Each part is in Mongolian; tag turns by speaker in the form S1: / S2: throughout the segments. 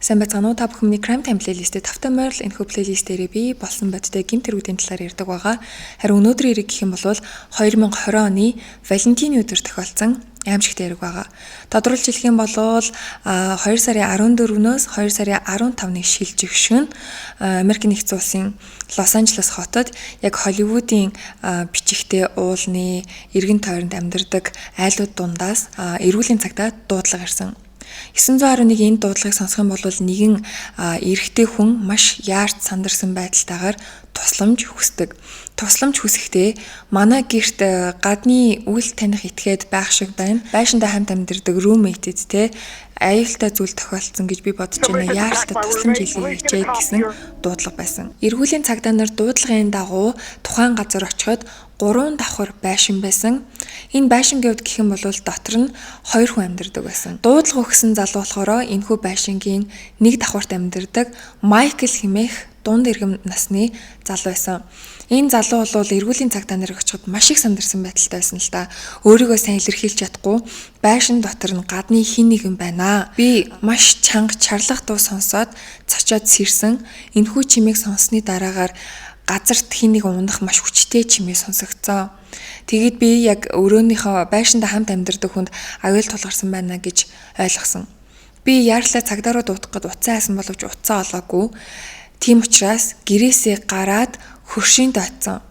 S1: Сайн байцгаана уу? Та бүхэн Crime Time плейлистээ тавтай морил энэхүү плейлист дээрээ би болсон бодтой гэмт хэрүүдийн талаар ярьдаг байгаа. Харин өнөөдрийн хэрэг гэх юм бол 2020 оны Валентины өдөр тохиолдсон аимшигтай хэрэг байгаа. Тодорхойлж хэлэх юм бол 2 сарын 14-өөс 2 сарын 15-ны шилжих шөнө Америк нэгдсэн улсын Лос Анжелес хотод яг Холливуудын бичигтэй уулны эргэн тойронд амьдардаг айлууд дундаас эрүүлийн цагтаа дуудлага ирсэн. 911 энэ дуудлагыг сонсох юм бол нэгэн эрэгтэй хүн маш яарч сандарсан байдалтайгаар тусламж хүсдэг. Тусламж хүсэхдээ манай гэрт гадны үйл таних этгээд байх шиг байна. Байшиндаа хамт амьдардаг roommate-д те аюултай зүйл тохиолдсон гэж би бодож байна. Яарчтай тусламж илгээе гэсэн дуудлага байсан. Эргүүлийн цагдаа нар дуудлагын дагуу тухайн газар очиход 3 давхар байшин байсан. Энэ байшингийн хувьд гэх юм бол дотор нь 2 хүн амьдардаг байсан. Дуудлага өгсөн залуу болохоор энэхүү байшингийн 1 давхарт амьдардаг Майкл хэмээх дунд иргэм насны залуу байсан. Энэ залуу бол эргүүлийн цагдаа нарыг очиход маш их сандарсан байдалтай байсан л да. Өөрийгөө сайн илэрхийлж чадахгүй байшин дотор нь гадны хин нэгэн байна. Би маш чанга чарлах дуу сонсоод цочоод сэрсэн. Энэхүү чимээг сонссны дараагаар газарт хин нэг унах маш хүчтэй чимээ сонсогдсон. Тэгээд би яг өрөөнийхөө байшиндаа хамт амьдардаг хүнд аюул тулгарсан байна гэж ойлгосон. Би яарлаа цагдаа руу дуутах гээд уцаа хайсан боловч уцаа олоогүй. Тийм учраас гэрээсээ гараад хөршинд очсон.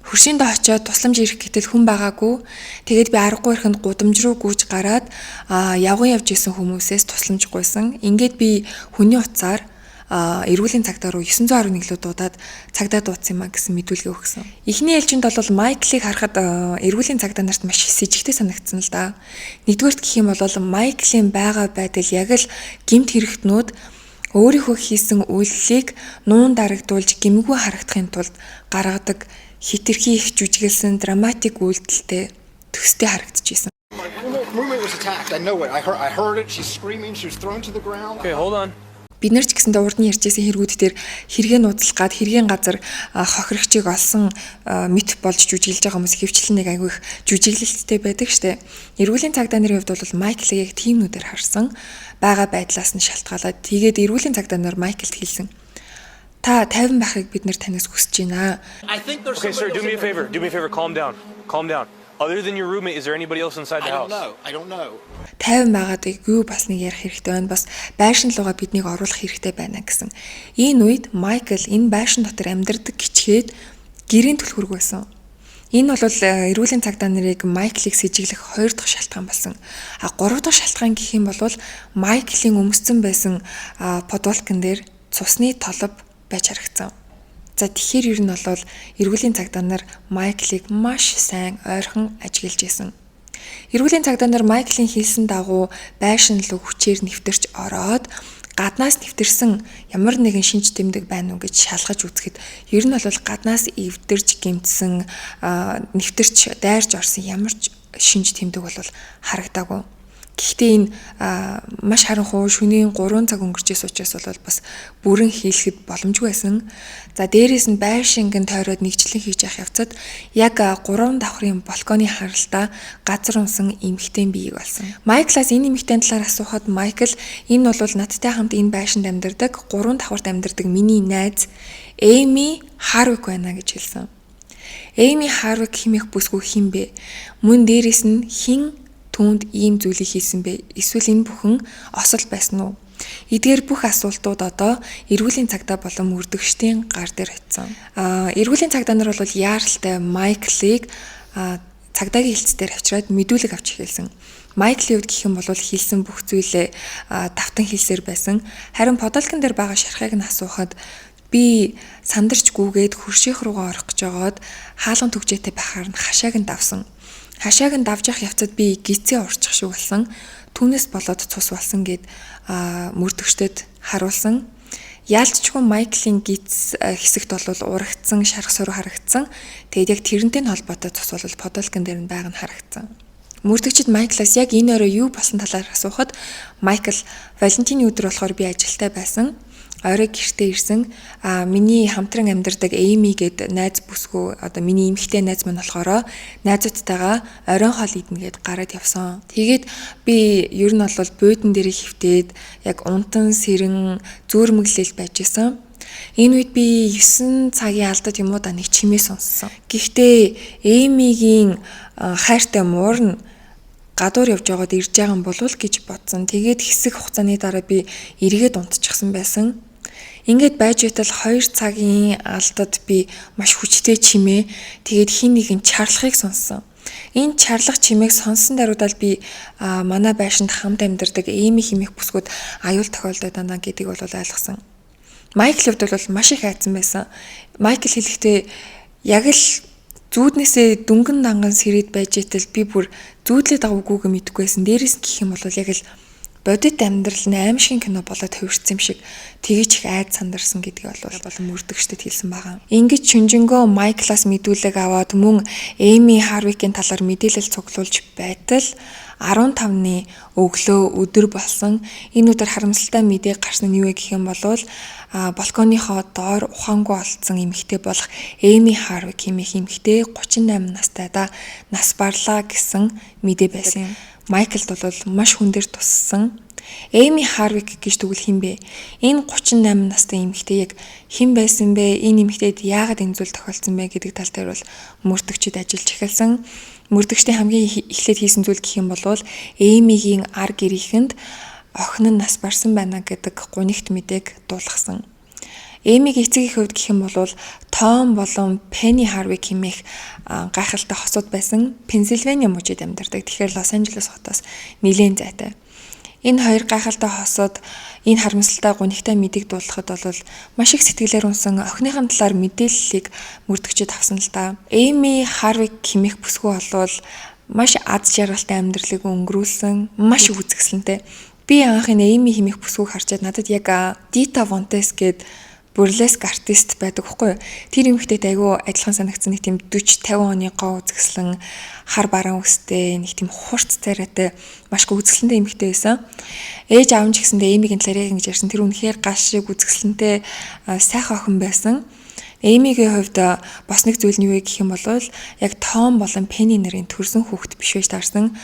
S1: Хөршинд очиод тусламж ирэх гэтэл хүн байгаагүй. Тэгээд би аргагүй ихэнд гудамж руу гүйж гараад явган явж исэн хүмүүсээс тусламж гуйсан. Ингээд би хүний утсаар эргүүлийн цагдаа руу 911 лөө дуудаад цагдаа дуудсан юм а гэсэн мэдүүлгээ өгсөн. Эхний ээлжинд бол Майклыг харахад эргүүлийн цагдаа нарт маш с ิจ гтэй санагдсан л да. Нэгдүгээрт гэх юм бол Майклийн байгаа байдал яг л гэмт хэрэгтнүүд өөрийнхөө хийсэн үйлчлэлийг нуун дарагдуулж гэмгүй харагдахын тулд гаргадаг хитрхи их жүжиглсэн драматик үйлдэлтэй төстэй харагдчихсэн.
S2: Okay, hold on.
S1: Бид нар ч гэсэндээ урд нь ярьжсэн хэрэгүүд дээр хэрэгээ нууцлах гад хэрэгийн газар хохирогчийг олсон мэт болж жүжиглэж байгаа хүмүүс хөвчлэн нэг айгүй их жүжиглэлттэй байдаг штэ. Эргүүлийн цагдаа нарын хувьд бол Майклыг яг тийм нүдээр харсан. Бага байдлаас нь шалтгаалаад тэгээд эргүүлийн цагдаа нар Майклд хэлсэн. Та 50 байхыг бид нар танаас хүсэж байна.
S2: Okay, sir, do me a favor. Do me a favor. Calm down. Calm down. Other than your roommate, is there anybody else inside the house?
S3: I don't know.
S1: 50 байгаад юу басныг ярих хэрэгтэй байна. Бас байшин руугаа биднийг оруулах хэрэгтэй байна гэсэн. Энэ үед Майкл энэ байшин дотор амьдардаг гिचгээд гэрийн түлхүүрг байсан. Энэ бол эрүүлийн цагдаа нарыг Майклыг сэжиглэх 2 дахь шалтгаан болсон. 3 дахь шалтгаан гэх юм бол Майклийн өмссөн байсан подвалкан дээр цусны толб байж харагдсан. За тэгэхээр ер нь бол эргүүлийн цагдаа нар Майклыг маш сайн ойрхон ажиглаж исэн. Эргүүлийн цагдаа нар Майклийн хэлсэн дагуу байшин руу хүчээр нэвтэрч ороод гаднаас нэвтэрсэн ямар нэгэн шинж тэмдэг байна уу гэж шалгаж үзэхэд ер нь бол гаднаас эвдэрж гэмтсэн нэвтэрч дайрж орсон ямар ч шинж тэмдэг бол харагдаагүй. Гэхдээ энэ маш харанхуй шөнийн 3 цаг өнгөрчээс учраас бол бас бүрэн хийлгэхэд боломжгүй байсан. За дээрээс нь байшингийн тойроод нэгжлэн хийж явах явцад яг 3 давхрын балконы харалтаа газар унсан эмэгтэй биеийг олсон. Майклаас энэ эмэгтэй талаар асуухад Майкл энэ бол надтай хамт энэ байшинд амьдардаг 3 давхарт амьдардаг миний найз Эми Харвик байна гэж хэлсэн. Эми Харвик хэмээх бүсгүй хин бэ? Мөн дээрээс нь хин түүнд ийм зүйлийг хийсэн бэ? Эсвэл энэ бүхэн осол байсан уу? Эдгээр бүх асуултууд одоо эргүүлийн цагдаа болон мөрдөгчдийн гар дээр очсон. Эргүүлийн цагдаа нар бол яаралтай Майклыг цагдаагийн хэлц дээр авчираад мэдүүлэг авч эхэлсэн. Майклийн хувьд гэх юм бол хийсэн бүх зүйлээ давтан хэлсээр байсан. Харин подолкон дээр байгаа шархыг нь асуухад би сандарч гүгээд хөршөөх руугаа орох гэж байгаад хаалган төгжээтэй байхаар нь хашааг нь давсан. Хашааг нь давж явах явцад би гизээ урчих шиг болсон. Түүнээс болоод цус болсон гэд мөрдөгчдөд харуулсан. Яалтчгүй Майклийн гиз хэсэгт бол урагдсан, шарх сөрөг харагдсан. Тэгээд яг тэрнтэй холбоотой цус бол подолкон дээр нь байг нь харагдсан. Мөрдөгчд Майклаас яг энэ өрөө юу болсон талаар асуухад Майкл Валентины өдөр болохоор би ажилтай байсан. орой гэртээ ирсэн. Миний хамтран амьдардаг Эми гээд найз бүсгүй одоо миний эмэгтэй найз маань болохоор найзуудтайгаа оройн хоол идэнэ гээд гараад явсан. Тэгээд би ер нь бол буудан дээр хөвтөөд яг унтан сэрэн зөөрмөглөл байж исэн. Энэ үед би 9 цагийн алдад юм уу да нэг чимээ сонссон. Гэхдээ Эмигийн хайртай муурн гадуур явж байгаад ирж байгаа юм болов гэж бодсон. Тэгээд хэсэг хугацааны дараа би эргээд унтчихсан байсан. Ингээд байж байтал 2 цагийн алдад би маш хүчтэй чимээ. Тэгээд хин нэгэн чарлахыг сонссон. Энэ чарлах чимээг сонссон даруйдаа би манай байшинд хамт амьдардаг Эми хэмээх бүсгүүд аюул тохиолдоод дандаа гэдгийг бол ойлгосон. Майклд бол маш их айдсан байсан. Майкл хэлэхдээ яг л зүүднээсээ дүнган данган сэрээд байж байтал би бүр зүүдлээд агуугүйг мэдэхгүйсэн. Дээрээс гэх юм бол яг л бодит амьдрал нь аимшигын кино болоод хувирсан юм шиг тэгэж их айд сандарсан гэдгийг бол мөрдөгчдөд хэлсэн байгаа. Ингэж шүнжэнгөө Майклаас мэдүүлэг аваад мөн Эми Харвикийн талаар мэдээлэл цуглуулж байтал 15-ны өглөө өдөр болсон. Энэ өдөр харамсалтай мэдээ гарсан нь юу вэ гэх юм бол балконыхоо доор ухаангүй олдсон эмэгтэй болох Эми Харвик хэмээх эмэгтэй 38 настайдаа нас барлаа гэсэн мэдээ байсан юм. Майклд бол маш хүн дээр туссан. Эми Харвик гэж тэгвэл хэн бэ? Энэ 38 настай эмэгтэй яг хэн байсан бэ? Энэ эмэгтэйд яагаад энэ зүйл тохиолдсон бэ гэдэг тал дээр бол мөрдөгчд ажиллаж эхэлсэн. Мөрдөгчдийн хамгийн эхлээд хийсэн зүйл гэх юм бол Эмигийн ар гэрийнхэнд охин нь нас барсан байна гэдэг гунигт мэдээг дуулгасан. Эмигийн эцгийн хувьд гэх юм бол Том болон Пенни Харвик хэмээх гайхалтай хосууд байсан. Пенсильвания мужид амьдардаг. Тэгэхээр Лос Анжелес хотоос нэлээд зайтай. Энэ хоёр гайхалтай хосууд энэ харамсалтай гунигтай мэдээг дуулгахад бол маш их сэтгэлээр унсан охиныхын талаар мэдээллийг мөрдөгчд авсан л да. Эми Харвик хэмээх бүсгүй бол маш аз жаргалтай амьдралыг өнгөрүүлсэн, маш үзэсгэлэнтэй. Би анх энэ Эми хэмээх бүсгүйг харчаад надад яг Дита Вонтес гээд бурлеск артист байдаг хгүй. Тэр эмэгтэйд айгүй адилхан санагдсан нэг тийм 40-50 оны гоо үзэсгэлэн хар бараан үстэй нэг тийм хурц царайтай маш их үзэсгэлэнтэй эмэгтэй байсан. Ээж аав нь ч гэсэндээ Эмигийн талаар ингэж ярьсан. Тэр үнэхээр гаш шиг үзэсгэлэнтэй сайхан охин байсан. Эмигийн хувьд бас нэг зүйл нь юу вэ гэх юм бол яг Том болон Пенни нарын төрсөн хүүхэд биш байж таарсан.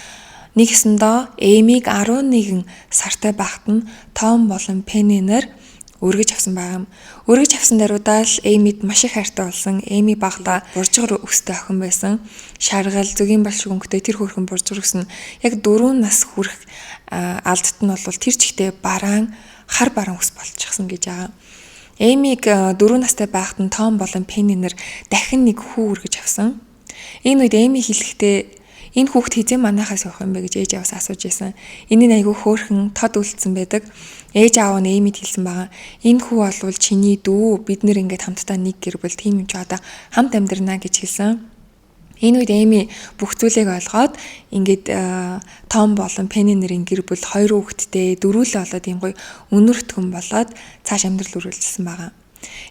S1: Нэгсэндээ Эмиг 11 сартай байхад нь Том болон Пенни нар өргөж авсан байгаа юм. Өргөж авсан даруйдаа л Эмид маш их хайртай болсон. Эми багтаа буржгар өстэй охин байсан. Шаргал, зөгийн бал шиг өнгөтэй тэр хөрхөн буржгар өснө. Яг 4 нас хүрэх алдт нь бол тэр чигтээ бараан, хар бараан өс болчихсон гэж байгаа. Эмиг 4 настай байхад нь Том болон Пенни нар дахин нэг хүү өргөж авсан. Энэ үед Эми хэлэхдээ энэ хүүхд хизээ манахаас явах юм бэ гэж ээж аваас асууж байсан. Энэ нь айгүй хөөрхөн тод үлдсэн байдаг. Ээж аав нь Эмид хэлсэн байгаа. Энэ хүү болвол чиний дүү, бид нэр ингээд хамтдаа нэг гэр бүл тийм юм ч одоо хамт амьдрнаа гэж хэлсэн. Энэ үед Эми бүх зүйлийг ойлгоод ингээд Том болон Пенни нарын гэр бүл 2 хүүхэдтэй дөрүүлээ болоод юм гоё өнөртгөн болоод цааш амьдрал үргэлжилсэн байгаа.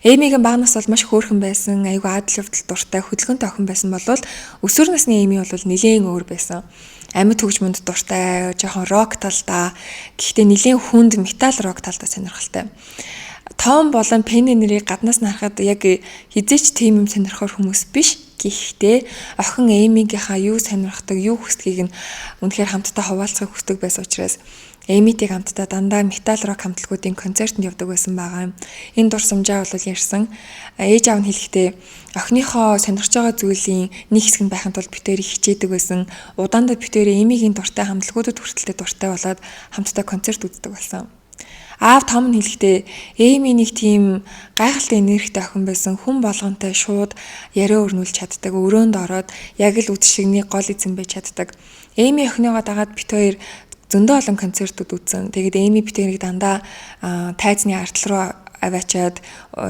S1: Эмигийн багнаас бол маш хөөрхөн байсан, айгүй адал явдал дуртай, хөдөлгөөнтэй охин байсан болвол өсвөр насны Эми бол нэлээд өөр байсан. Амьд хөгжмөнд дуртай, жоохон рок талдаа, гэхдээ нэлээд хүнд метал рок талдаа сонирхолтой. Том болон Пенни нэрийг гаднаас нь харахад яг хизээч тийм юм сонирхор хүмүүс биш. Гэхдээ охин Эмигийнхаа юу сонирхдаг, юу хүсдгийг нь үнэхээр хамтдаа хуваалцахыг хүсдэг байсан учраас Эмитиг хамтдаа дандаа метал рок хамтлагуудын концертанд явдаг байсан байгаа юм. Энэ дурсамжаа бол ярьсан. Ээж аав нь хэлэхдээ охиныхоо сонирхож байгаа зүйлийн нэг хэсэг нь байхын тулд битээр хичээдэг байсан. Удаандаа битээр Эмигийн дуртай хамтлагуудад хүртэлтэй дуртай болоод хамтдаа концерт үздэг болсон. Аав Том нь хэлэхдээ Эми нэг тийм гайхалтай энергитэй охин байсан. Хүн болгонтэй шууд яриа өрнүүлж чаддаг. Өрөөнд ороод яг л үдшигний гол эзэн байж чаддаг. Эми охиныгоо дагаад бит хоёр зөндөө олон концертууд үзсэн. Тэгээд Эми бит хоёрыг дандаа тайзны артал руу аваачаад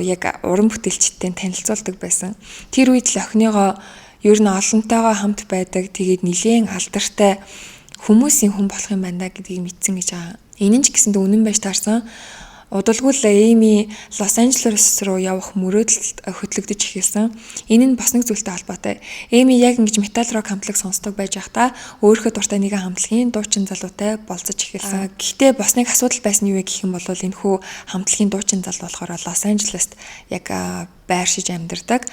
S1: яг уран бүтээлчдтэй танилцуулдаг байсан. Тэр үед л охиныгоо ер нь олонтойгоо хамт байдаг. Тэгээд нилээн алдартай хүмүүсийн хүн болох юм байна гэдгийг мэдсэн гэж байгаа. Энэ ч гэсэндээ үнэн байж таарсан. Удалгүй л Эми Лос Анжелес руу явах мөрөөдөлд хөтлөгдөж эхэлсэн. Энэ нь бас нэг зүйлтэй холбоотой. Эми яг ингэж метал рок хамтлаг сонсдог байж байхдаа өөрийнхөө дуртай нэгэн хамтлагийн дуучин залуутай болцож эхэлсэн. Гэхдээ бас нэг асуудал байсан юу гэх юм бол энэ хүү хамтлагийн дуучин залуу болохоор Лос Анжелест яг байршиж амьдардаг.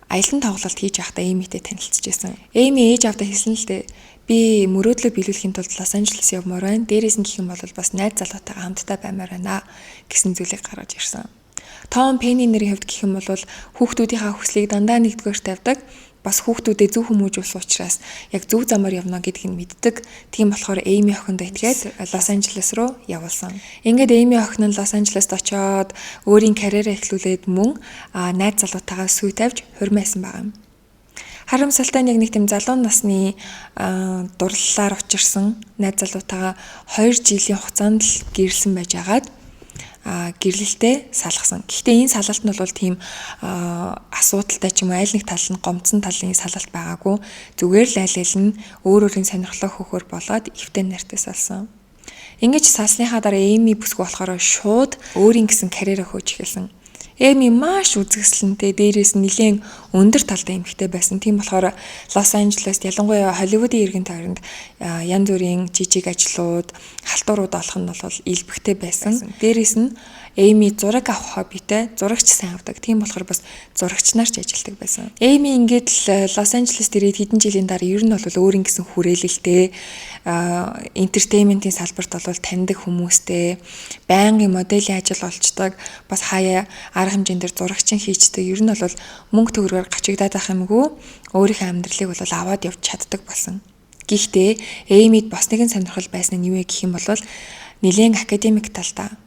S1: Аялан тоглолт хийж байхдаа Эмитэй танилцчихсан. Эми ээж авдаа хэлсэн л дээ. Би мөрөөдлөө биелүүлэхийн тулд Лос Анжелес явмаар байна. Дээрээс нь гэх юм бол бас найз залуутайгаа хамтдаа баймаар байна гэсэн зүйлийг гаргаж ирсэн. Том Пенни нарын хувьд гэх юм бол хүүхдүүдийнхээ хүслийг дандаа нэгдүгээр тавьдаг. Бас хүүхдүүдэд зөв хүмүүжүүлсэн учраас яг зөв замаар явна гэдгийг мэддэг. Тийм болохоор Эми охиндоо итгээд Лос Анжелес руу явуулсан. Ингээд Эми охин нь Лос Анжелест очоод өөрийн карьераа эхлүүлээд мөн найз залуутайгаа сүй тавьж хурмайсан байгаа юм. Харамсалтай нь яг нэг тийм залуу насны дурлалаар учирсан найз залуутайгаа 2 жилийн хугацаанд л гэрэлсэн байж агаад гэрлэлтэд салгасан. Гэхдээ энэ салалт нь бол тийм асуудалтай ч юм уу аль нэг тал нь гомцсон талын салалт байгаагүй. Зүгээр л аль аль нь өөрийн сонирхлоо хөхөр болоод эвтэй нартай салсан. Ингэж салсныхаа дараа Эми бүсгүй болохоор шууд өөрийн гэсэн карьераа хөөж эхэлсэн. Эми маш үзэсгэлэнтэй, дээрээс нь нэлээд өндөр талтай эмэгтэй байсан. Тийм болохоор Лос Анжелест ялангуяа Холливуудын иргэн тойронд янз бүрийн жижиг ажлууд, халтурууд олох нь бол илбэгтэй байсан. Дээрээс нь Эми зураг авах хоббитэй, зурагч сайн авдаг. Тийм болохоор бас зурагч нарч ажилтдаг байсан. Эми ингээд л Лос Анжелест ирээд хэдэн жилийн дараа ер нь бол өөрийн гэсэн хүрээлэлтэй, энтертейментийн салбарт бол таньдаг хүмүүстэй, байнгын моделийн ажил олцдог, бас хаяа арга хэмжээндэр зурагчин хийждэг. Ер нь бол мөнгө төгрөгөөр гачигдаад ах юмгүй өөрийнхөө амьдралыг бол аваад явж чаддаг болсон. Гэхдээ Эмид бас нэгэн сонирхол байсан нь юу гэх юм бол нэлээд академик талдаа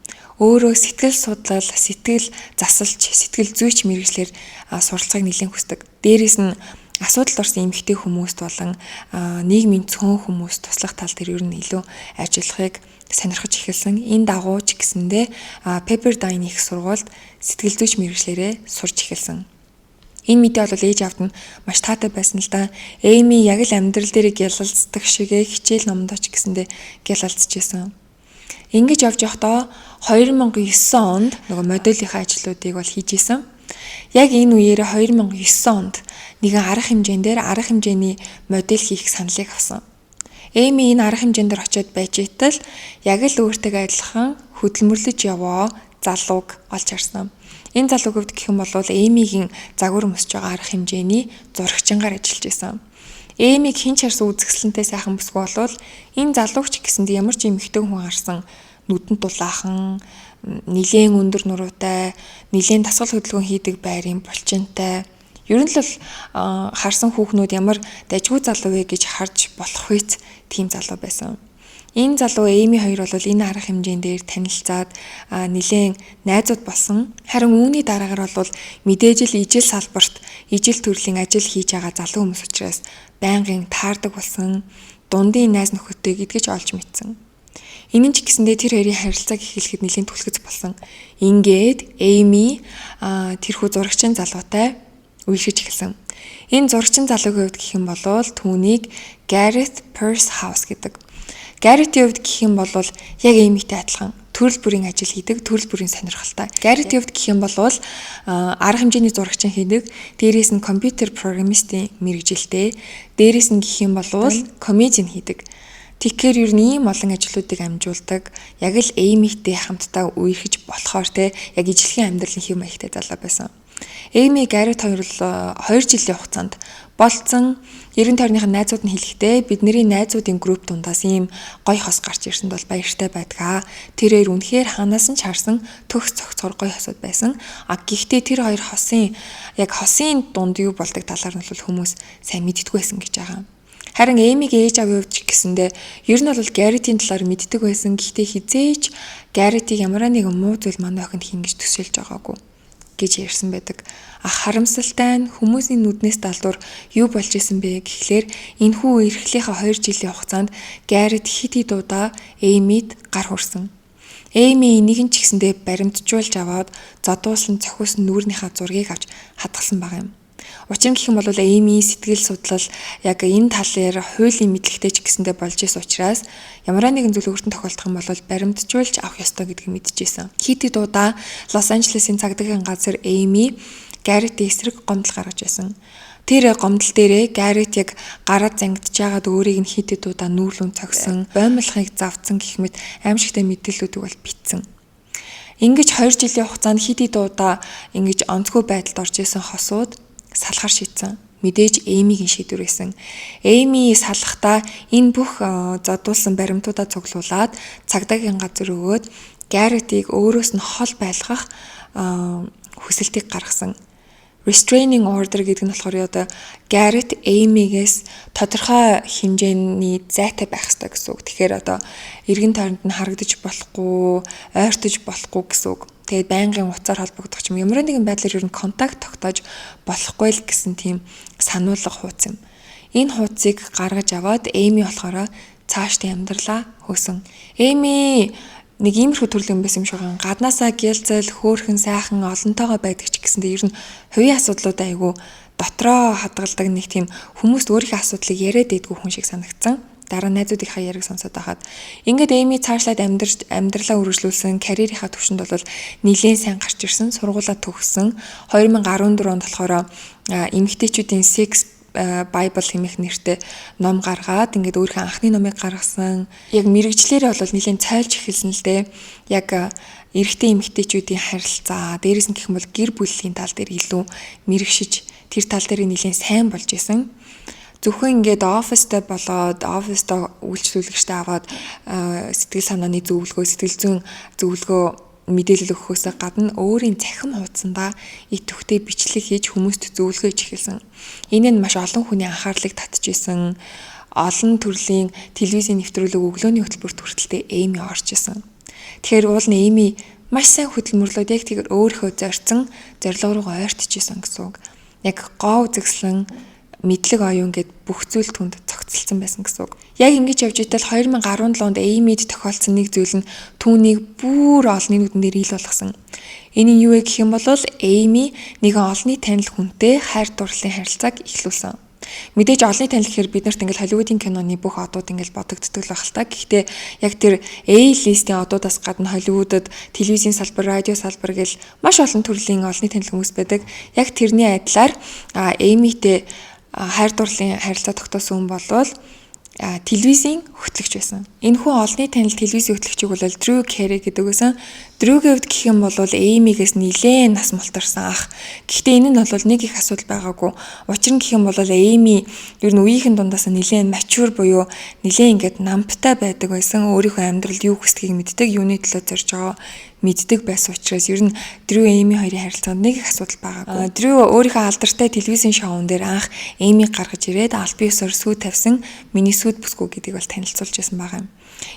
S1: өөрөө сэтгэл судлал, сэтгэл засалч, сэтгэл зүйч мэргэжлэр суралцахыг нэлээд хүсдэг. Дээрээс нь асуудалд орсон эмэгтэй хүмүүст болон нийгмийн цөөн хүмүүс туслах тал дээр ер нь илүү ажиллахыг сонирхож эхэлсэн. Энэ дагуу ч гэсэндээ Pepperdine их сургуульд сэтгэл зүйч мэргэжлэрээ сурч эхэлсэн. Энэ мэдээ бол ээж авд нь маш таатай байсан л да. Эми яг л амьдрал дээр гялалцдаг шигээ хичээл номдоо ч гэсэндээ гялалцж байсан. Ингэж явж явахдаа 2009 онд нөгөө модельийнхаа ажлуудыг бол хийж исэн. Яг энэ үеэр 2009 онд нэгэн арга хэмжээний модель хийх саналыг авсан. Эми энэ арга хэмжээнд очиод байж итэл яг л өөртөө адилхан хөдөлмөрлөж яваа залууг олж харсан. Энэ залууг хувьд гэх юм бол Эмигийн загвар мөсж байгаа арга хэмжээний зурагчингаар ажиллаж исэн. Эмиг хэн ч харсан үзэсгэлэнтэй сайхан бүсгүй болвол энэ залууч гэсэнд ямар ч эмэгтэй хүн харсан нүдэн дулаахан, нилийн өндөр нуруутай, нилийн дасгал хөдөлгөөн хийдэг байрын булчинтай. Ер нь л харсан хүүхнүүд ямар дажгүй залуу вэ гэж харж болох үйц тийм залуу байсан. Энэ залуу Эми хоёр бол энэ арга хэмжээнд дээр танилцаад нэлээд найзууд болсон. Харин үүний дараагаар бол мэдээж л ижил салбарт ижил төрлийн ажил хийж байгаа залуу хүмүүс учраас байнгын таардаг болсон, дундын найз нөхөдтэй гэдгийг олж мэдсэн. Энэ ч гэсэндээ тэр хоёрын харилцааг эхлэхэд нэлээд түлхэц болсон. Ингээд Эми тэрхүү зурагчин залуутай үерхэж эхэлсэн. Энэ зурагчин залуугийн хувьд гэх юм бол түүнийг Gareth Pierce House гэдэг. Gareth-ийн хувьд гэх юм бол яг Эмитэй адилхан төрөл бүрийн ажил хийдэг, төрөл бүрийн сонирхолтой. Gareth-ийн хувьд гэх юм бол арга хэмжээний зурагчин хийдэг, дээрээс нь компьютер программистийн мэргэжилтэй, дээрээс нь гэх юм бол комедиан хийдэг. Тэгэхээр ер нь ийм олон ажлуудыг амжуулдаг, яг л Эмитэй хамтдаа үерхэж болохоор яг ижлэхэн амьдралын хэв маягтай залуу байсан. Эми Гарет хоёр л 2 жилийн хугацаанд болцсон 90 тойрных найзууд нь хэлэхдээ бидний найзуудын групп дундаас ийм гой хос гарч ирсэнд бол баяртай байдгаа. Тэр хоёр үнэхээр ханаас нь ч харсан төгс цогцгор гой хосууд байсан. Гэхдээ тэр хоёр хосын дунд юу болдог талаар нь бол хүмүүс сайн мэддэггүй байсан гэж байгаа. Харин Эмигийн ээж авийн хувьд ч гэсэндээ ер нь бол Гаретийн талаар мэддэг байсан. Гэхдээ хизээч Гаретийг ямар нэгэн муу зүйл манай охинд хийн гэж төсөөлж байгаагүй гэж ярьсан байдаг. Харамсалтай нь хүмүүсийн нүднээс далдуур юу болж исэн бэ гэхлээр энэхүү эрхлийнхаа 2 жилийн хугацаанд Гарет хит удаа Эмид гар хүрсэн. Эми энийг нь ч гэсэндээ баримтжуулж аваад зодуулсан цохиусан нүүрнийхаа зургийг авч хадгалсан байгаа юм. Учир нь гэх юм бол Эми сэтгэл судлал яг энэ талаар хуулийн мэдлэгтэй ч гэсэндээ болж исэн учраас ямар нэгэн зүйл өөртөө тохиолдох юм бол баримтжуулж авах ёстой гэдгийг мэдчихсэн. Хэд хэд удаа Лос Анжелесийн цагдаагийн газар Эми Гаррет эсрэг гомдол гаргаж байсан. Тэр гомдол дээрээ Гаррет яг гараад зангидж байгаад өөрийг нь хэд хэд удаа нүүрлүүн цогсон, боомлохыг завдсан гэх мэт аимшигтай мэдээллүүдийг бол битсэн. Ингэж 2 жилийн хугацаанд хэд хэд удаа ингэж онцгой байдалд орж исэн хосууд салахар шийдсэн. Мэдээж Эмигийн шийдвэр байсан. Эми салахдаа энэ бүх зодуулсан баримтуудаа цуглуулад цагдаагийн газар өгөөд Гарретийг өөрөөс нь хол байлгах хүсэлтийг гаргасан. Restraining order гэдэг нь болохоор одоо Гаррет Эмигээс тодорхой хэмжээний зайтай байх ёстой гэсэн үг. Тэгэхээр одоо эргэн тойронд нь харагдаж болохгүй, ойртож болохгүй гэсэн үг. Тэгээд байнгын уцаар холбогдох юм. Ямар нэгэн байдлаар ер нь контакт тогтоож болохгүй л гэсэн тийм сануулга хууц юм. Энэ хуудсыг гаргаж аваад Эми болохоор цаашдаа амьдралаа хөөсөн. Эми нэг иймэрхүү төрлийн байсан юм шиг байгаа. Гаднаасаа гэлзэл, хөөхөн, сайхан, олонтойгоо байдаг ч гэсэндээ ер нь хувийн асуудлуудаа айгүй дотроо хадгалдаг нэг тийм хүмүүст өөрийнхөө асуудлыг яриад идэггүй хүн шиг санагдсан. Дараа найзуудынхаа яриг сонсоод байхад ингээд Эми цаашлаад амьдралаа үргэлжлүүлсэн, карьерийнхаа түвшинд бол нэлээд сайн гарч ирсэн, сургуулаа төгссөн. 2014 онд болохоор эмэгтэйчүүдийн Sex Bible хэмээх нэртэй ном гаргаад ингээд өөрийнхөө анхны номыг гаргасан. Яг мэрэгчлэрээ бол нэлийн цайлж эхэлсэн л дээ. Яг эрэгтэй эмэгтэйчүүдийн харилцаа, дээрээс нь гэх юм бол гэр бүлийн тал дээр илүү мэрэгшиж тэр тал дээр нэлийн сайн болж исэн. Зөвхөн ингээд оффистай болоод оффистаа үйлчлүүлэгчтэй аваад сэтгэл санааны зөвлөгөө, сэтгэл зүйн зөвлөгөө мэдээлэл өгөхөөс гадна өөрийн цахим хуудсандаа идэвхтэй бичлэг хийж хүмүүст зөвлөгөө эхэлсэн. Энэ нь маш олон хүний анхаарлыг татчихсан. Олон төрлийн телевизийн нэвтрүүлэг өглөөний хөтөлбөрт хүртэлтэй Эми орж исэн. Тэгэхээр уул нь Эми маш сайн хөдөлмөрлөөд яг тэгэр өөрийнхөө зорьсон зорилго руугаа ойртчихсан гэсэн үг. Яг гоо үзэгслэн мэдлэг оюун гэд бүх зүйл түнд цогцолсон байсан гэсэн үг. Яг ингэж явж итэл 2017 онд Эмид тохиолдсон нэг зүйл нь түүнийг бүр олонний нүдэн дээр ил болгосон. Энэ нь юу вэ гэх юм бол Эми нэгэн олонний танил хүнтэй хайр дурлалын харилцааг эхлүүлсэн. Мэдээж олонний танил гэхээр бид нарт ингээл Холливуудын киноны бүх одууд ингээл бодогддог л байх л та. Гэхдээ яг тэр A-листийн одуудаас гадна Холливуудад телевизийн салбар, радио салбар гэл маш олон төрлийн олонний танил хүмүүс байдаг. Яг тэрний адилаар Эмитэй хайр дурлалын харилцаа тогтоосон хүн болвол телевизийн хөтлөгч байсан. Энэ хүн олонний танил телевизийн хөтлөгчийг бол Дрю Керри гэдэг байсан. Дрюгийн хувьд гэх юм бол Эмигээс нэлээд нас мултарсан ах. Гэхдээ энэ нь бол нэг их асуудал байгаагүй. Учир нь гэх юм бол Эми ер нь үеийнхэн дундаас нэлээд мачур буюу нэлээд ингээд намтай байдаг байсан. Өөрийнхөө амьдралд юу хүсдгийг мэддэг, юуны төлөө зорж байгаа мэддэг байсан учраас ер нь Дрю Эми хоёрын харилцаанд нэг их асуудал байгаагүй. Дрю өөрийнхөө алдартай телевизийн шоун дээр анх Эмиг гаргаж ирээд аль биесээр сүү тавьсан миний сүд бүсгүй гэдгийг бол танилцуулж байсан байгаа юм.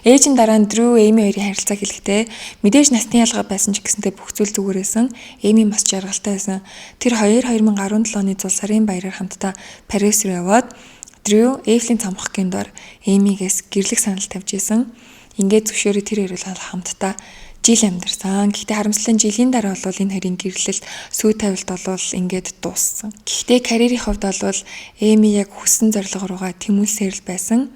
S1: Ээжийн дараа нь Дрю Эми хоёрын харилцаа хэлэхдээ мэдээж насны ялгаа байсан ч гэсэнтэй бүх зүйл зүгээр байсан. Эми бас жаргалтай байсан. Тэр хоёр 2017 оны зул сарын баяраар хамтдаа Парис руу яваад Дрю Эйфелийн цамхгийн дор Эмигээс гэрлэх санал тавьж исэн. Ингээд зөвшөөрөө тэр хоёроо хамтдаа жил амьдарсан. Гэхдээ харамслан жилийн дараа бол энэ хоёрын гэрлэлт сүү тавилт бол ингээд дууссан. Гэхдээ карьерийн хувьд бол Эми яг хүссэн зорилго руугаа тэмүүлсээр л байсан.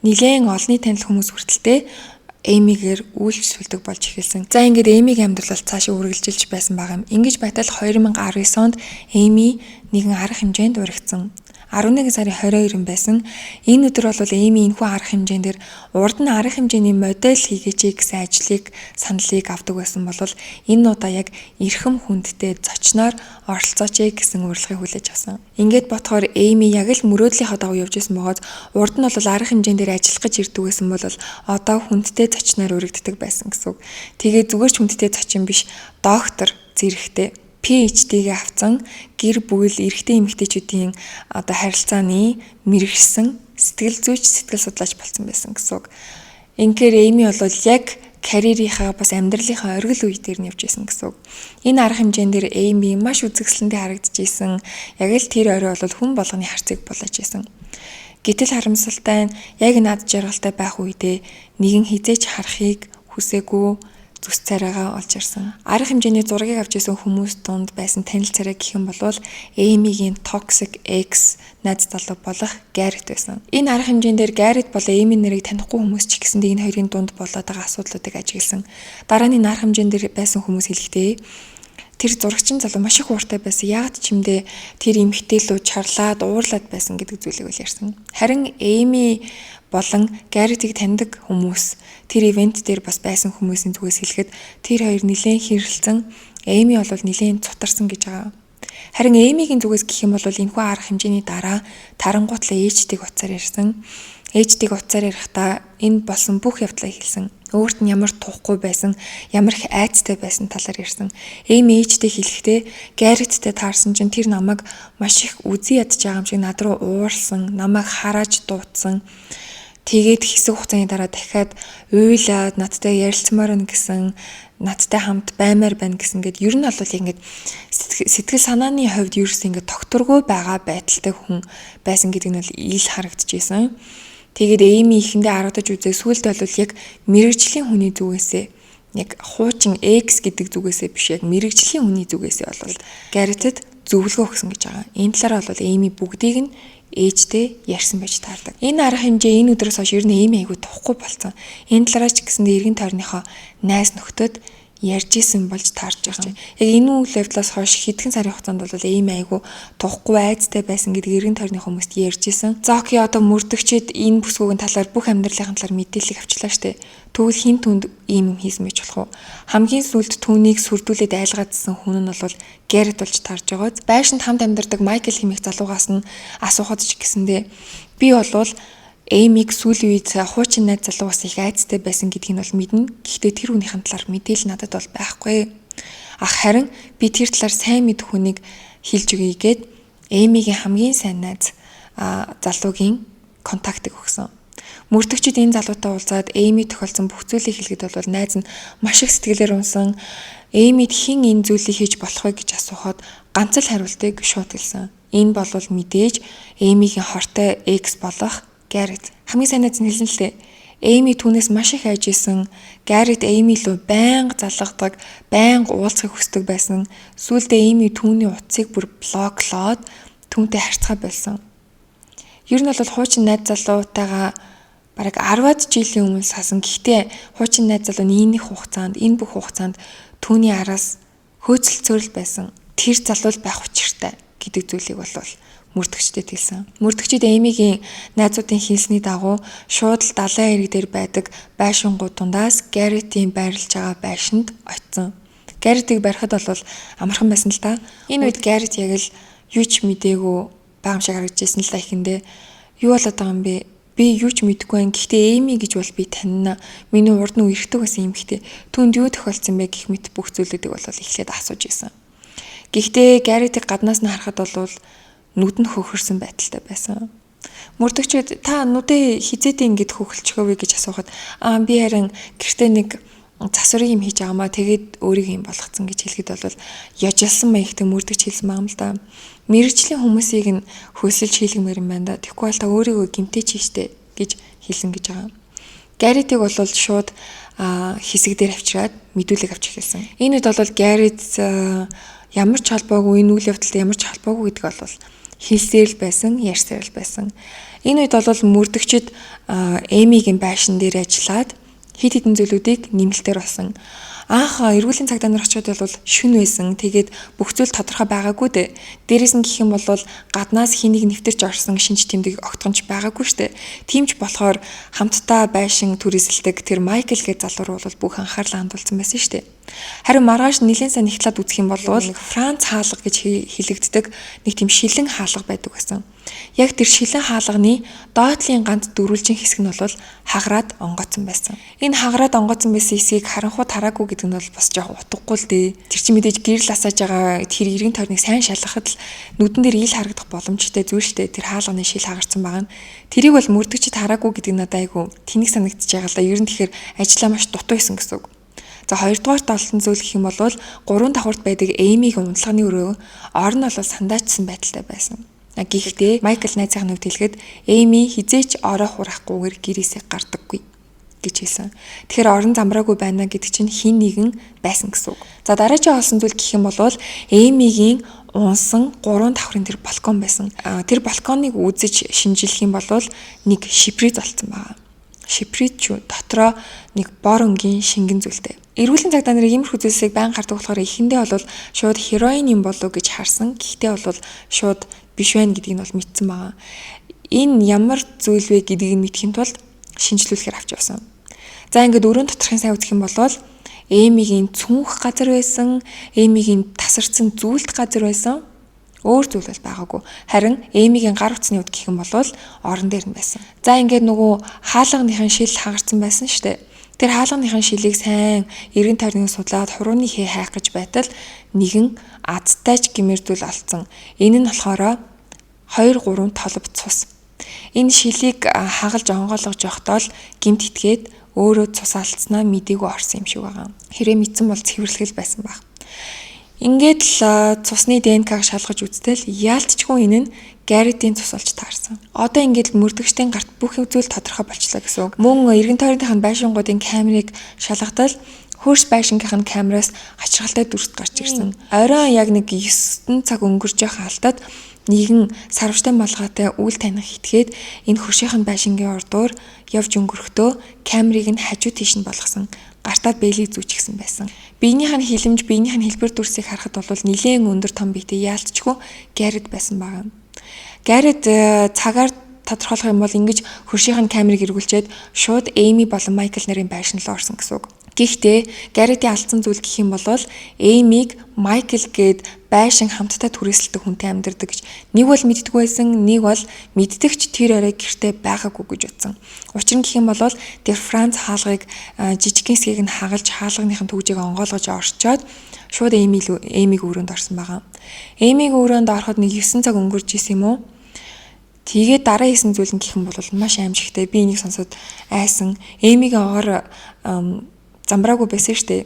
S1: Нилээн олонний танил хүмүүс хүртэлтэй Эмигээр үйлчлүүлдэг болж эхэлсэн. За ингээд Эмигийн амьдрал бол цаашаа үргэлжилж байсан байгаа юм. Ингэж байтал 2019 онд Эми нэгэн арга хэмжээнд урагдсан. 11 сарын 22 байсан. Энэ өдөр бол Эми энэхүү арга хэмжээн дээр урд нь арга хэмжээний модель хийгээч гэсэн ажлыг саналыг авдаг байсан бол энэ удаа яг эрхэм хүндтэй зочноор оролцооч гэсэн урилгыг хүлээж авсан. Ингээд бодохоор Эми яг л мөрөөдлийнхаа дагуу явж исэн бөгөөд урд нь бол арга хэмжээн дээр ажиллах гэж ирдэг байсан бол одоо хүндтэй зочноор урагддаг байсан гэсэн үг. Тэгээ зүгээр ч хүндтэй зочин биш, доктор зэрэгтэй PhD-гээ авсан гэр бүл эрэгтэй эмэгтэйчүүдийн одоо харилцааны мэрэгсэн сэтгэл зүйч, сэтгэл судлаач болсон байсан гэсэн үг. Инхээр Эми бол яг карьерийнхаа бас амьдралынхаа оргил үе дээр нь явж исэн гэсэн үг. Энэ арга хэмжээнд дээр Эми маш үзэсгэлэнтэй харагдчихсэн. Яг л тэр орой бол хүн болгоны харцыг булааж исэн. Гэтэл харамсалтай нь яг над жаргалтай байх үедээ нэгэн хизээч харахыг хүсээгүй, зүс царайгаа олж ирсэн. Арга хэмжээний зургийг авч исэн хүмүүс дунд байсан танилцаараа гэх юм бол Эймигийн Toxic X найз залуу болох Garrett байсан. Энэ арга хэмжээнд дээр Garrett бол Эймийн нэрийг танихгүй хүмүүс ч гэсэндээ энэ хоёрын дунд болоод байгаа асуудлуудыг ажигласан. Дараа нь энэ арга хэмжээнд дээр байсан хүмүүс хэлэхдээ тэр зурагчин залуу маш их ууртай байсан. Яг чимдээ тэр эмхтээлүү чарлаад уурлаад байсан гэдэг зүйлийг үл ярьсан. Харин Эйми болон Garrett-ийг таньдаг хүмүүс тэр ивент дээр бас байсан хүмүүсийн зүгээс хэлэхэд тэр хоёр нэлээд хэрэлцэн, Эйми бол нэлээд цутарсан гэж байгаа. Харин Эймигийн зүгээс гэх юм бол энэхүү арга хэмжээний дараа тарангуутлаа ээжтэйг уцаар ярьсан. Ээжтэйг уцаар ярихдаа энэ болсон бүх явдлаа хэлсэн. Өөрт нь ямар тухгүй байсан, ямар их айцтай байсан талаар ярьсан. Эйми ээжтэй хэлэхдээ Garrett-тэй таарсан чинь тэр намайг маш их үзий ядж байгаа юм шиг над руу ууралсан, намайг харааж дуудсан. Тэгээд хэсэг хугацааны дараа дахиад уйлаад надтай ярилцмаар нь гэсэн, надтай хамт баймаар байна гэсэн гээд ер нь бол ингэж сэтгэл санааны хувьд ерөөс ингэ тогтургүй байгаа байдалтай хүн байсан гэдэг нь бол ил харагдчихсэн. Тэгээд Эйми ихэндээ харагдаж үзээ сүүлд бол яг мэрэгжлийн хүний зүгээсээ яг хуучин X гэдэг зүгээсээ биш яг мэрэгжлийн хүний зүгээсээ бол Garrett-д зөвлөгөө өгсөн гэж байгаа. Энэ талаар бол Эйми бүгдийг нь ээжтэй ярьсан байж таардаг. Энэ арга хэмжээ энэ өдрөөс хойш ер нь Эйми айгүй тухгүй болсон. Энэ талаарч гэсэндээ эргэн тойрныхоо найз нөхдөд ярьж исэн болж таарч байгаа. Яг энэ үйл явдлаас хойш хэдхэн сарын хугацаанд бол Эйми айгүй тухгүй айцтай байсан гэдэг эргэн тойрны хүмүүст ярьж исэн. Зоки одоо мөрдөгчд энэ бүсгүйн талаар бүх амьдралын талаар мэдээлэл авчлаа штэ. Тэгвэл хин түнд ийм юм хийсэн байж болох уу? Хамгийн сүүлд түүнийг сүрдүүлээд айлгаадсан хүн нь бол Garrett болж таарж байгаа. Байшинд хамт амьдардаг Майкл хэмээх залуугаас нь асуухад ч гэсэндээ би бол Эймиг сүүлийн үед хуучин найз залуугаас их айцтай байсан гэдгийг бол мэднэ. Гэхдээ тэр хүнийхэн талаар мэдээлэл надад бол байхгүй. Харин би тэр талаар сайн мэдэх хүнийг хэлж өгье гээд Эймигийн хамгийн сайн найз залуугийн контактыг өгсөн. Мөрдөгчд энэ залуутай уулзаад Эйми тохиолдсон бүх зүйлийг хэлэхэд бол найз нь маш их сэтгэлээр унсан. Эймид хэн энэ зүйлийг хийж болох вэ гэж асуухад ганц л хариултыг шууд хэлсэн. Энэ бол мэдээж Эймигийн хортой X болох Garrett. Хамгийн сайн найз нь хэлсэн л дээ. Эйми түүнээс маш их айж исэн. Garrett Эйми лөө байнга залгадаг, байнга уулзахыг хүсдэг байсан. Сүүлдээ Эйми түүний утсыг бүр блоклоод түүнтэй харьцаа болсон. Ер нь бол хуучин найз залуутайгаа бараг 10-аад жилийн өмнө сасан. Гэхдээ хуучин найз залуу энэ бүх хугацаанд түүний араас хөөцөлцөөрөл байсан. Тэр залуу байх учиртай гэдэг зүйлийг бол мөрдөгчдөд хэлсэн. Мөрдөгчд Эймигийн найзуудын хэлсний дагуу шууд л далайн эрэг дээр байдаг байшингууд дундаас Garrett-ийн байрлаж байгаа байшинд очсон. Garrett-ийг барихад бол амархан байсан л да. Энэ үед Garrett яг л юу ч мэдээгүй байгаа юм шиг харагдажсэн л да ихэндээ. Юу болоод байгаа юм бэ? Би юу ч мэдэхгүй байна. Гэхдээ Эйми гэж бол би танина. Миний урд нь эртдэг байсан юм ихтэй. Түүнд юу тохиолдсон бэ гэх мэт бүх зүйлүүдийг бол эхлээд асууж исэн. Гэхдээ Garrett-ийг гаднаас нь харахад бол нүд нь хөхөрсөн байдалтай байсан. Мөрдөгчд та нүдээ хизээдээ ингэж хөхөлчихөө вэ гэж асуухад би харин гэртээ нэг засварыг юм хийж байгаамаа тэгээд өөрийг юм болгоцсон гэж хэлэхэд бол яжилсан маягтай мөрдөгч хэлсэн байгаа юм л да. Мэргэжлийн хүмүүсийг нь хөөсөлж хийлгэмээр юм байна да. Тэгэхгүй бол та өөрийгөө гимтээч хийжтэй гэж хэлсэн гэж байгаа. Garrett-ийг бол шууд хэсэг дээр авчираад мэдүүлэг авч эхэлсэн. Энэ үед бол Garrett ямар ч холбоогүй энэ үйл явдалтай ямар ч холбоогүй гэдэг бол хэлсээр л байсан, ярьсаар л байсан. Энэ үед бол мөрдөгчд Эймигийн байшин дээр ажиллаад хит хитэн зүйлүүдийг нэмэлтээр болсон. Анх эргүүлийн цагдаа нар очиод бол шүн байсан. Тэгээд бүх зүйл тодорхой байгаагүй дээ. Дээрээс нь гэх юм бол гаднаас хэнийг нэвтэрч орсон шинж тэмдэг огтхонч байгаагүй штэ. Тиймч болохоор хамтдаа байшин түрээсэлдэг тэр Майкл гэж залуу бол бүх анхаарлаа хандуулсан байсан штэ. Харин маргааш нэлээд сайн ихтлаад үзэх юм бол Франц хаалга гэж хэлэгддэг нэг тийм шилэн хаалга байдаг байсан. Яг тэр шилэн хаалганы доотлын ганц дөрвөлжин хэсэг нь бол хаграад онгоцсон байсан. Энэ хаграад онгоцсон байсан хэсгийг харанхуй тараагүй гэдэг нь бол бас жоохон утгагүй л дээ. Тэр чинь мэдээж гэрэл асааж байгаа тэр эргэн тойрныг сайн шалгахад л нүдэн дээр ил харагдах боломжтой зүйл шүү дээ. Тэр хаалганы шил хагарсан байгаа нь. Тэрийг бол мөрдөгчд хараагүй гэдэг нь надад айгүй тэнэг санагдчихж байгаа л да. Ер нь тэгэхээр ажиллаа маш дутуу байсан гэсэн үг. За хоёрдугаар толтон зүйл гэх юм бол 3 давхурт байдаг Эймигийн унтлагын өрөө орн нь бол сандаачсан байдалтай байсан. Гэхдээ Майкл найзын хувьд хэлэхэд Эйми хизээч ороо хурахгүйгээр гэрээсээ гардаггүй. гэж хэлсэн. Тэгэхээр орон замраагүй байна гэдэг чинь хин нэгэн байсан гэсэн үг. За дараагийн олсон зүйл гэх юм бол Эймигийн унсан 3 давхрын тэр балкон байсан. Тэр балконыг үзэж шинжлэх юм бол нэг шиприз олцсон байгаа. Шиприз ч дотроо нэг бор өнгийн шингэн зүйлтэй. Эрүүлийн цагдаа нарын иймэрхүү зүйлсийг байн гардаг болохоор эхэндээ бол шууд хероин юм болов гэж харсан. Гэхдээ бол шууд биш байна гэдгийг нь бол мэдсэн байгаа. Энэ ямар зүйл вэ гэдгийг нь мэдхийн тулд шинжлүүлэхээр авч явсан. За ингээд өрөөнд доторхын сайн үзэх юм бол Эймигийн цүнх газар байсан, Эймигийн тасарсан зүйлт газар байсан. Өөр зүйл бол байгаагүй. Харин Эймигийн гар утасны үд гэх юм бол орон дээр нь байсан. За ингээд нөгөө хаалганыхын шил хагарсан байсан шүү дээ. Тэр хаалганыхын шилийг сайн эргэн тойрныг судлаад хурууны хээ хайх гэж байтал нэгэн азтайч гэмээр зүйл олцсон. Энэ нь болохоор 2-3 толб цус. Энэ шилийг хагалж онгойлгож явахдаа л гэмт итгээд өөрөө цус алдснаа мдээгүй орсон юм шиг байгаа. Хэрэг мэдсэн бол цэвэрлэгэл байсан баг. Ингээд л цусны ДНК-г шалгаж үзтэл яалтчгүй энэ нь Гарретийн цус болж таарсан. Одоо ингээд мөрдөгчдийн гарт бүх зүйл тодорхой болчлаа гэсэн үг. Мөн эргэн тойрныхын байшингуудын камерыг шалгадал хөрш байшингийнх нь камераас хачиргалтай дүрст гарч ирсэн. Оройн яг нэг 9 цаг өнгөрч явах алдад нэгэн сарвчтай малгайтай үйл таних хитгээд энэ хөршийнхэн байшингийн ордуур явж өнгөрөхдөө камерыг нь хажуу тийш нь болгосон. Гартаа бэлийг зүүчихсэн байсан. Биенийх нь хилэмж, биенийх нь хэлбэр дүрсийг харахад бол нэлээд өндөр том биетэй яалтчгүй Гаррет байсан байгаа. Гаррет цагаар тодорхойлох юм бол ингэж хөршийнхэн камерыг эргүүлчихэд шууд Эйми болон Майкл нарын байшин руу орсон гэсэн үг. Гэхдээ Гарретийн алдсан зүйл гэх юм бол Эймиг Майкл гээд байшин хамтдаа түрээсэлдэг хүнтэй амьдардаг гэж нэг бол мэддэггүй байсан, нэг бол мэддэгч тэр орой гэртээ байгаагүй гэж утсан. Учир нь гэх юм бол тэр Франц хаалгыг жижигхэн хэсгийг нь хагалж хаалганыхын төгжийг онгойлгож орчоод шууд Эймиг өрөөнд орсон байгаа. Эймиг өрөөнд ороход нэг 9 цаг өнгөрч исэн юм уу? Тэгээд дараа хийсэн зүйл нь гэх юм бол маш аимшигтай. Би энийг сонсоод айсан. Эймигийн огоор замбраагүй байсан штэ.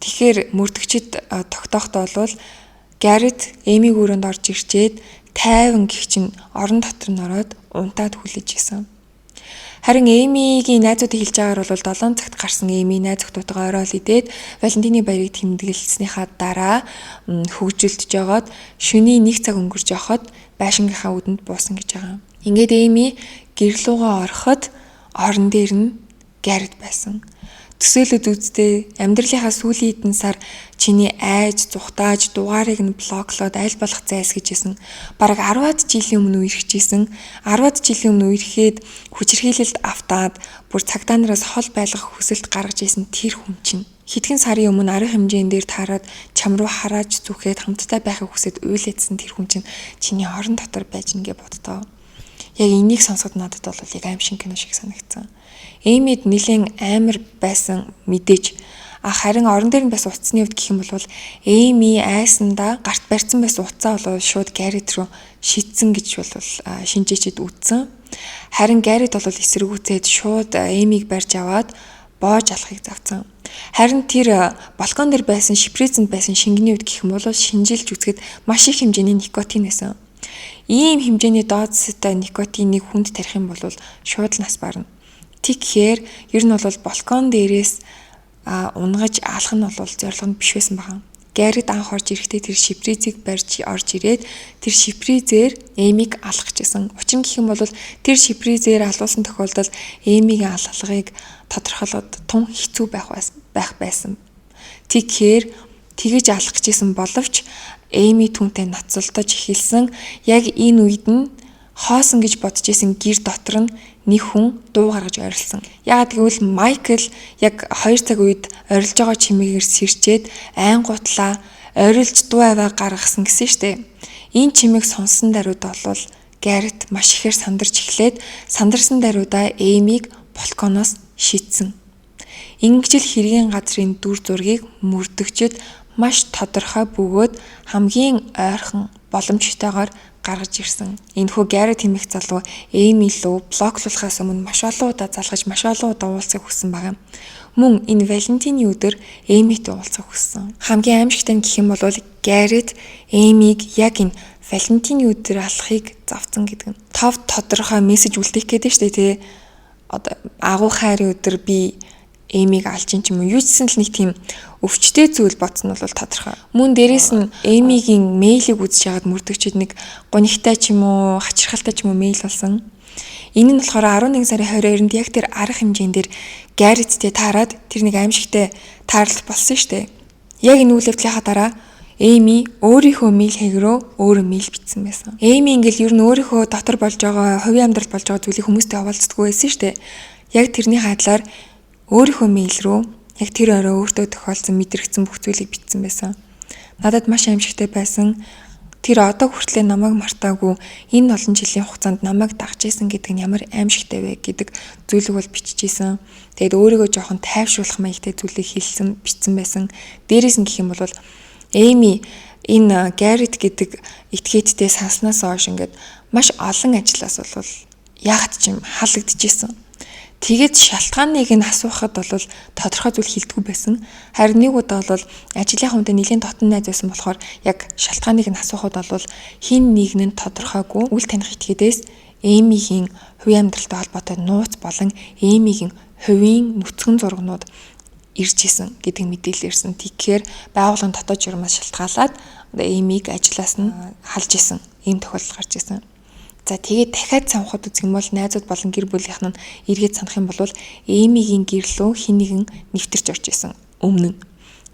S1: Тэгэхээр мөрдөгчд тогтоохтой бол Гаррет Эймиг өрөөнд орж ирчээд тайван гих чинь орон дотор нь ороод унтаад хүлээж исэн. Харин Эймигийн найзуудыг хэлж байгаагаар бол 7 цагт гарсан Эйми найз охтуудаа ороод идээд Валентины баярыг тэмдэглэснийхаа дараа хөгжилдөж жагаад шөнийн 1 цаг өнгөрч явахад байшингийнхаа үдэнд буусан гэж байгаа. Ингээд Эйми гэрлүүгөө ороход орон дээр нь Гаррет байсан. Төсөөлөд үзтээ амьдралынхаа сүүлийн хэдэн сар чиний айж, зүхтааж, дугаарыг нь блоклоод аль болох зайлсхийжсэн. Бараг 10-аад жилийн өмнө үерхжсэн. 10-аад жилийн өмнө үерхэд хүчирхийлэлд автаад бүр цагдаа нараас хол байлгах хүсэлт гаргаж исэн тэр хүн чинь хэдхэн сарын өмнө арга хэмжээнд дээр таарад чам руу харааж зүхэд хамтдаа байхыг хүсэж уйлээдсэн тэр хүн чинь чиний орон дотор байж нэгэ бодтоо. Яг энийг сонсоход надад бол яг аимшиг кино шиг санагдсан. Эймид нэлээд амар байсан мэдээж харин орон дээр нь бас утасны үед гэх юм бол Эйми айсандаа гарт барьсан байсан утсаа бол шууд Гаррет руу шидсэн гэж бол шинжээчэд үтсэн. Харин Гаррет бол эсэргүүцээд шууд Эймиг барьж аваад боож алахыг завцсан. Харин тэр балкон дээр байсан шипризэнд байсан шингэний үед гэх юм бол шинжилж үзэхэд маш их хэмжээний никотин байсан. Ийм хэмжээний дозтой никотиныг хүнд тарих юм бол шууд л нас барна. Тэгэхээр ер нь бол балкон дээрээс унгаж алах нь бол зорилго нь биш байсан байгаа. Гаррет анх орж ирэхдээ тэр шипризийг барьж орж ирээд тэр шипризээр Эймиг алах гэжсэн. Учир нь гэх юм бол тэр шипризээр алуулсан тохиолдолд Эймигийн алхалгыг тодорхойлоод тун хэцүү байх байсан. Тэгэхээр тэгэж алах гэжсэн боловч Эйми түүнтэй ноцолдож эхэлсэн. Яг энэ үед нь хоосон гэж бодож исэн гэр дотор нь нэг хүн дуу гаргаж ойрлсон. Яагаад гэвэл Майкл яг 2 цаг үед орилж байгаа чимээгээр сэрчээд айн гутлаа орилж дуу аваа гаргасан гэсэн штэ. Энэ чимээг сонссон даруйд бол Гаррет маш ихээр сандарч эхлээд сандарсан даруйдаа Эймиг балконоос шидсэн. Ингэжл хэргийн газрын дүр зургийг мөрдөгчд маш тодорхой бөгөөд хамгийн ойрхон боломжтойгоор гаргаж ирсэн. Энэхүү Гаррет хэмээх залуу Эйми лөө блоклуулахаас өмнө маш олон удаа залгаж маш олон удаа уулзах хүссэн байгаа. Мөн энэ Валентины өдөр Эймитэй уулзах хүссэн. Хамгийн аимшигтай нь гэх юм бол Гаррет Эймиг яг энэ Валентины өдөр алахыг завцсан гэдэг нь. Тов тодорхой мессеж үлдээх гэдэг штэ тий. одоо агуу хайрын өдөр би Эмиг алж ин ч юм уу юу ч гэсэн л нэг тийм өвчтэй зүйл бодсон нь бол тодорхой. Мөн дээрэс нь Эмигийн мэйлийг үзэж яагаад мөрдөгчд нэг гонигтай ч юм уу хачирхалтай ч юм уу мэйл болсон. Энэ нь болохоор 11 сарын 22-нд яг тэр арга хэмжээнд дээр Гарреттэй таарад тэр нэг аимшигтай таарлал болсон шүү дээ. Яг энэ үйл явдлынхаа дараа Эми өөрийнхөө мэйл хээгрөө өөрөө мэйл бичсэн байсан. Эми ингээл ер нь өөрийнхөө дотор болж байгаа хувийн амьдрал болж байгаа зүйлийг хүмүүстэй хаваалцдаггүй байсан шүү дээ. Яг тэрний хадлаар өөрийнхөө мэйл рүү яг тэр орой өөртөө тохиолдсон мэдрэгдсэн бүх зүйлийг бичсэн байсан. Надад маш аимшигтай байсан. Тэр одоо хүртлээр намайг мартаагүй энэ олон жилийн хугацаанд намайг дагж исэн гэдэг нь ямар аимшигтай вэ гэдэг зүйлийг бол биччихсэн. Тэгээд өөрийгөө жоохон тайвшруулах маягтай зүйлийг хэлсэн, бичсэн байсан. Дээрээс нь гэх юм бол Эми энэ Гаррет гэдэг этгээдтэй санснаас хойш ингээд маш олон ажлаас бол яагаад ч юм халагдчихсэн. Тэгээд шалтгааныг нь асуухад бол тодорхой зүйл хэлдэггүй байсан. Харин нэг удаа бол ажлынхаа хүнтэй нэлийн дотн найз байсан болохоор яг шалтгааныг нь асуухад бол хин нэг нь тодорхойгүй үл таних этгээдээс Эмигийн хувийн амьдралтай холбоотой нууц болон Эмигийн хувийн нүцгэн зургнууд ирж исэн гэдэг мэдээлэл ирсэн. Тэгэхээр байгууллагын дотоод журмаас шалтгаалаад Эмиг ажлаас нь халж исэн. Ийм тохиолдол гарч исэн. За тэгээд дахиад санахад үзэх юм бол найзууд болон гэр бүлийнх нь эргээд санах юм бол Эмигийн гэрлөө хин нэгэн нэвтэрч орж исэн өмнө нь.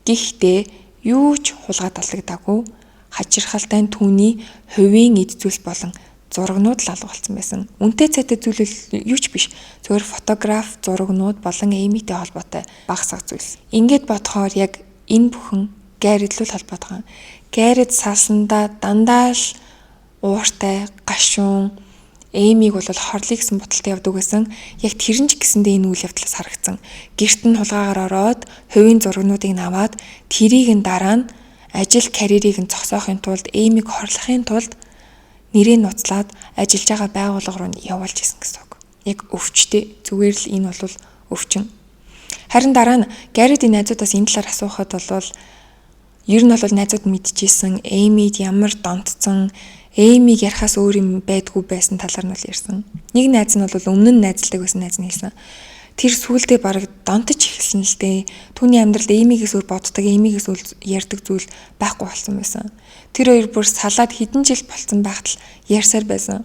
S1: Гэхдээ юу ч хулгай талагдаагүй хачирхалтай түүний хувийн эд зүйлс болон зурагнууд л алга болсон байсан. Үнтэй цайтай зүйл юу ч биш. Зөвхөн фотограф, зурагнууд болон Эмитэй холбоотой багсаг зүйлс. Ингээд бодохоор яг энэ бүхэн Гаррет л холбоотой. Гаррет салсандаа дандаа л ууртай, гашуун Эмиг бол хорлыг гэсэн боталтай явдаг байсан. Яг тэрэн ч гэсэндээ энэ үйл явдлаас харагдсан. Гэрт нь хулгайгаар ороод хувийн зурагнуудыг аваад тэрийг нь дараа нь ажил карьерийг нь зогсоохын тулд Эмиг хорлохын тулд нэрээ нуцлаад ажиллаж байгаа байгууллага руу явуулж исэн гэсэн үг. Яг өвчтэй. Зүгээр л энэ бол өвчин. Харин дараа нь Гарретийн найзуудаас энэ талаар асуухад бол ер нь бол найзууд мэдчихсэн Эмид ямар донтцсон Эмиг ярахаас өөр юм байдгүй байсан талаар нь бол ярьсан. Нэг найз нь бол өмнө нь найзалдаг байсан найз нь хэлсэн. Тэр сүулдэ бараг донтож эхэлсэн л дээ. Түүний амьдралд Эмигээс өөр боддог, Эмигээс өөр ярьдаг зүйл байхгүй болсон байсан. Тэр хоёр бүр салаад хэдэн жил болцсон байхад л ярьсаар байсан.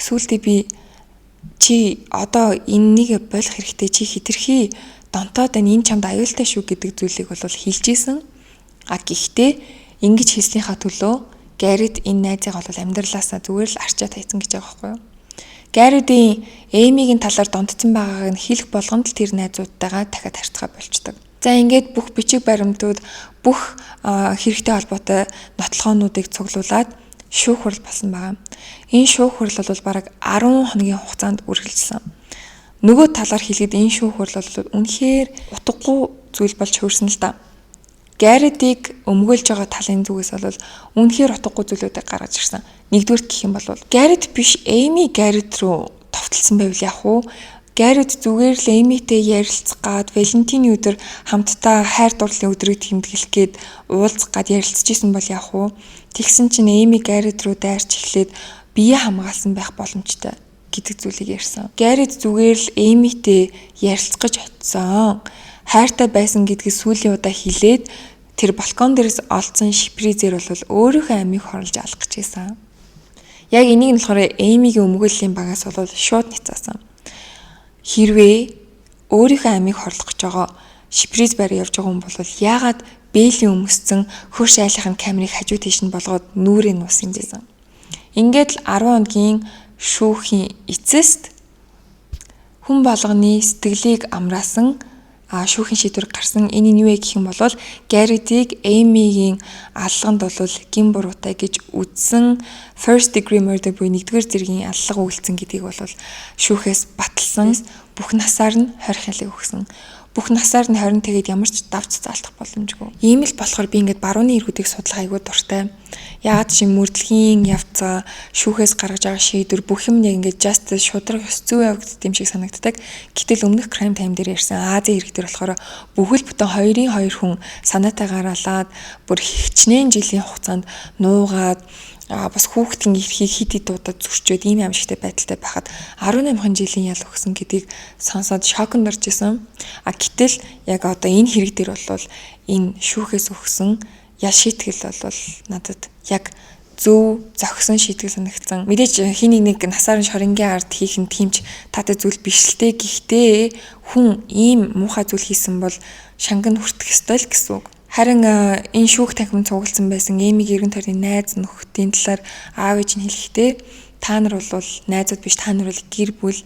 S1: Сүүлдээ би чи одоо энэнийг болох хэрэгтэй, чи хитрхи донтоод энэ чамд аюултай шүү гэдэг зүйлийг бол хэлж ийсэн. Гэхдээ ингэж хэлснийхаа төлөө Гаррет энэ найзыг бол амьдралаасаа зүгээр л арчаад хайцсан гэж байгаа байхгүй юу? Гарретийн Эмигийн талаар донтсон байгааг нь хэлэх болгонд л тэр найзуудтайгаа дахиад харьцгаа болчдөг. За ингээд бүх бичиг баримтууд, бүх хэрэгтэй холбоотой нотлохоонуудыг цуглуулад шүүх хурал болсон байгаа. Энэ шүүх хурал бол бараг 10 хоногийн хугацаанд үргэлжилсэн. Нөгөө талаар хэлгээд энэ шүүх хурал бол үнэхээр утгагүй зүйл болж хөрсөн л да. Гарретийг өмгөөлж байгаа талын зүгээс бол үнэхээр утгагүй зүйлүүдийг гаргаж ирсэн. Нэгдүгээр гэх юм бол Гаррет биш Эми Гаррет руу товтлсон байвал яах вэ? Гаррет зүгээр л Эмитэй ярилцах гад Валентины өдөр хамтдаа хайр дурлалын өдрийг тэмдэглэх гээд уулзах гад ярилцж исэн бол яах вэ? Тэгсэн чинь Эми Гаррет руу дайрч эхлээд бие хамгаалсан байх боломжтой гэдэг зүйлийг ярьсан. Гаррет зүгээр л Эмитэй ярилцах гэж очсон. Хайртай байсан гэдгийг сүүлийн удаа хэлээд тэр балкон дээрээс олдсон шипризээр бол өөрийнхөө амийг хорлож алах гэж байсан. Яг энийг нь болохоор Эмигийн өмгөөллийн багаас бол шууд ницаасан. Хэрвээ өөрийнхөө амийг хорлох гэж байгаа шиприз байр явж байгаа хүн бол яагаад бээлийн өмссөн хөрш айлынхын камерыг хажуу тийш нь болгоод нүрээ нуусан гэсэн. Ингээд л 10 хоногийн шүүхийн эцэст хүн болгоны сэтгэлийг амраасан шүүхийн шийдвэр гарсан. Энэ нь юу вэ гэх юм бол Гарретийг Эмигийн аллаганд бол гин буруутай гэж үзсэн first degree murder буюу нэгдүгээр зэргийн аллага үйлцэн гэдгийг бол шүүхээс баталсан. Бүх насаар нь 20 хилэг өгсөн. Бүх насаар нь 20 тэгээд ямар ч давж заалтах боломжгүй. Ийм л болохоор би ингээд барууны эргүүдийг судлах айгүй дуртай. Яагаад чи мөрдлөгийн явцаа шүүхээс гаргаж байгаа шийдвэр бүх юм яг ингээд just шудраг ёс зүй явагддаг юм шиг санагддаг. Гэтэл өмнөх crime time дээр ярьсан Азийн иргэд төр болохоор бүхэл бүтэн 2-2 хүн санаатай гараалаад бүр хичнээн жилийн хугацаанд нуугаад бас хүүхдийн эрхийг хид хид удаа зөрчөөд ийм аимшигтай байдалтай байхад 18 жилийн ял өгсөн гэдгийг сонсоод шоконд орж исэн. Гэтэл яг одоо энэ хэрэг дээр бол энэ шүүхээс өгсөн ял шийтгэл бол надад яг зөв зохисон шийтгэл санагдсан. Мэдээж хин нэг насаар нь шорингийн ард хийх нь тиймч таатай зүйл биш л дээ. Гэхдээ хүн ийм муухай зүйл хийсэн бол шанган хүртэх ёстой л гэсэн үг. Харин энэ шүүх танхимд цугласан байсан Эмиг 90 тойрны найз нөхдийн талаар аав ээж нь хэлэхдээ та нар бол найзууд биш, та нар бол гэр бүл,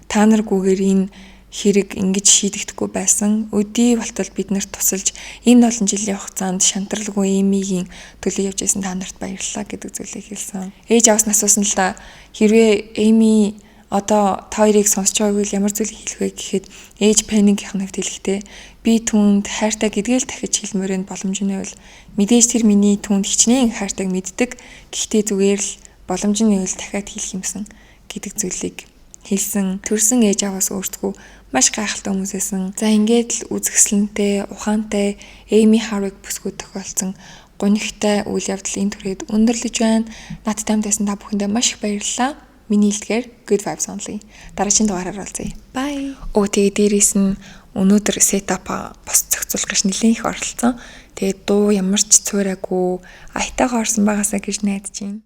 S1: та наргүйгээр энэ хэрэг ингэж шийдэгдэхгүй байсан. Өдий болтол бид нарт тусалж энэ олон жилийн хугацаанд шантралгүй Эмигийн төлөө явж байсан та нарт баярлалаа гэдэг зүйлийг хэлсэн. Ээж аваас насуусан л да хэрвээ Эми одоо та хоёрыг сонсч байгаагүй ямар зүйл хэлэх вэ гэхэд ээж паникийнх нь хэлэхдээ би түүнд хайртай гэдгээл дахиж хэлмээрэн боломжны үйл мэдээж тэр миний түүнд хичнээн хайртайг мэддэг. Гэхдээ зүгээр л боломжны үйл дахиад хэлэх юмсан гэдэг зүйлийг хэлсэн. Төрсэн ээж аваас өөртөө маш гайхалтай хүмүүс байсан. За ингээд л үзэсгэлэнтэй, ухаантай Эми Харвиг бүсгүй тохиолдсон гонигтай үйл явдал энэ түрээд өндөрлөж байна. Надтай хамтайсан та бүхэндээ маш их баярлалаа. Миний хэлдгээр good vibes only. Дараагийн дугаараар уулзъя. Bye. Тэгээ дээрээс нь өнөөдөр setup бос зохицуулах гэж нэлээд их оролцсон. Тэгээд дуу ямар ч цуураагүй аятайгаа орсон байгаасаа гэж найдаж байна.